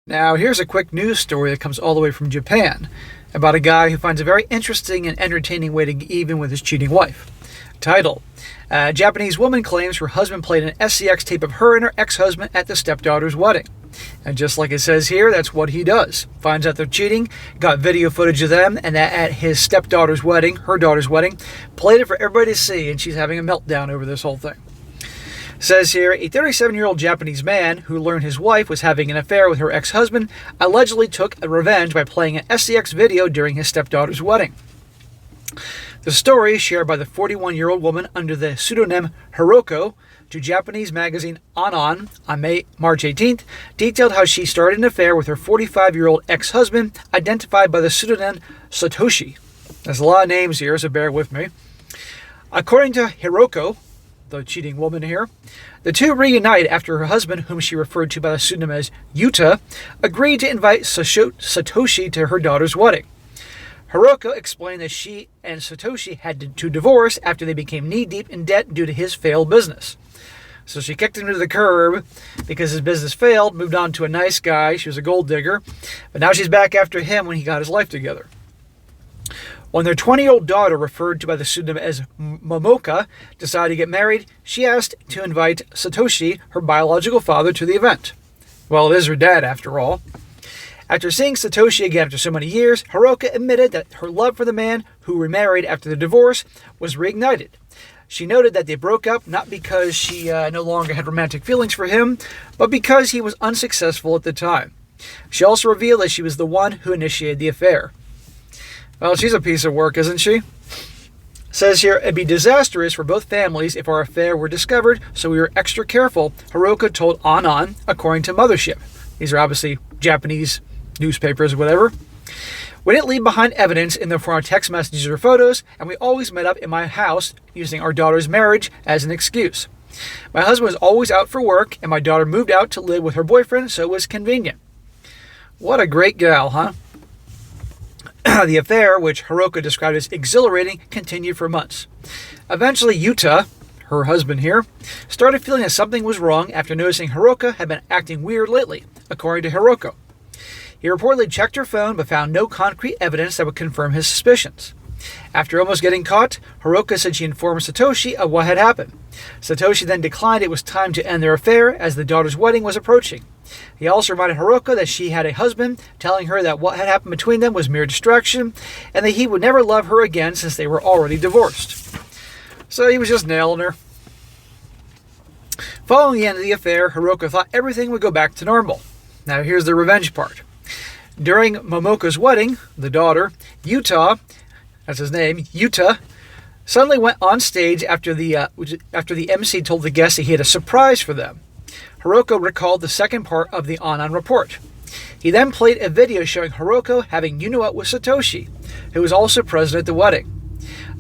Now, here's a quick news story that comes all the way from Japan about a guy who finds a very interesting and entertaining way to get even with his cheating wife. Title: A Japanese woman claims her husband played an SCX tape of her and her ex-husband at the stepdaughter's wedding. And just like it says here, that's what he does. Finds out they're cheating, got video footage of them, and that at his stepdaughter's wedding, her daughter's wedding, played it for everybody to see, and she's having a meltdown over this whole thing. Says here, a 37-year-old Japanese man who learned his wife was having an affair with her ex-husband allegedly took a revenge by playing an SCX video during his stepdaughter's wedding. The story, shared by the 41-year-old woman under the pseudonym Hiroko to Japanese magazine Anon on March 18th, detailed how she started an affair with her 45-year-old ex-husband, identified by the pseudonym Satoshi. There's a lot of names here, so bear with me. According to Hiroko, the cheating woman here, the two reunited after her husband, whom she referred to by the pseudonym as Yuta, agreed to invite Satoshi to her daughter's wedding. Hiroko explained that she and Satoshi had to divorce after they became knee-deep in debt due to his failed business. So she kicked him to the curb because his business failed, moved on to a nice guy. She was a gold digger, but now she's back after him when he got his life together. When their 20-year-old daughter, referred to by the pseudonym as Momoka, decided to get married, she asked to invite Satoshi, her biological father, to the event. Well, it is her dad, after all. After seeing Satoshi again after so many years, Hiroko admitted that her love for the man who remarried after the divorce was reignited. She noted that they broke up not because she no longer had romantic feelings for him, but because he was unsuccessful at the time. She also revealed that she was the one who initiated the affair. Well, she's a piece of work, isn't she? Says here, it'd be disastrous for both families if our affair were discovered, so we were extra careful, Hiroko told Anon, according to Mothership. These are obviously Japanese newspapers or whatever. We didn't leave behind evidence in the form of text messages or photos, and we always met up in my house using our daughter's marriage as an excuse. My husband was always out for work, and my daughter moved out to live with her boyfriend, so it was convenient. What a great gal, huh? The affair, which Hiroko described as exhilarating, continued for months. Eventually, Yuta, her husband here, started feeling that something was wrong after noticing Hiroko had been acting weird lately, according to Hiroko. He reportedly checked her phone but found no concrete evidence that would confirm his suspicions. After almost getting caught, Hiroko said she informed Satoshi of what had happened. Satoshi then declined it was time to end their affair as the daughter's wedding was approaching. He also reminded Hiroko that she had a husband, telling her that what had happened between them was mere distraction and that he would never love her again since they were already divorced. So he was just nailing her. Following the end of the affair, Hiroko thought everything would go back to normal. Now here's the revenge part. During Momoka's wedding, the daughter, Yuta, that's his name, Yuta, suddenly went on stage after the MC told the guests that he had a surprise for them. Hiroko recalled the second part of the Anon report. He then played a video showing Hiroko having you-know-what with Satoshi, who was also present at the wedding.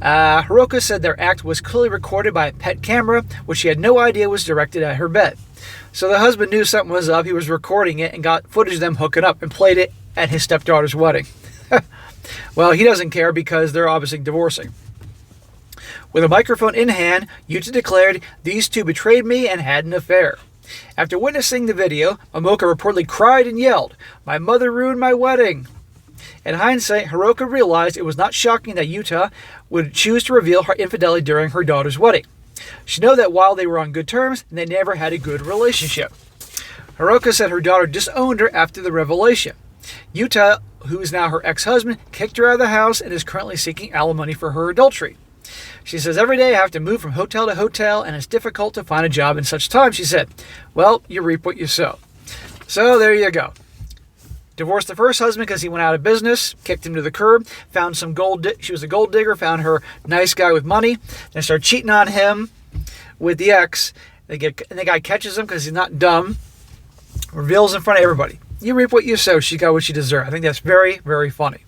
Hiroko said their act was clearly recorded by a pet camera, which she had no idea was directed at her bed. So the husband knew something was up, he was recording it, and got footage of them hooking up and played it at his stepdaughter's wedding. Well, he doesn't care because they're obviously divorcing. With a microphone in hand, Yuta declared, "These two betrayed me and had an affair." After witnessing the video, Momoka reportedly cried and yelled, "My mother ruined my wedding." In hindsight, Hiroko realized it was not shocking that Yuta would choose to reveal her infidelity during her daughter's wedding. She knew that while they were on good terms, they never had a good relationship. Hiroko said her daughter disowned her after the revelation. Yuta, who is now her ex-husband, kicked her out of the house and is currently seeking alimony for her adultery. She says, "Every day I have to move from hotel to hotel, and it's difficult to find a job in such time," she said. Well, you reap what you sow. So there you go. Divorced the first husband because he went out of business, kicked him to the curb, found some she was a gold digger, found her nice guy with money, then started cheating on him with the ex. And the guy catches him because he's not dumb, reveals in front of everybody. You reap what you sow. She got what she deserved. I think that's very, very funny.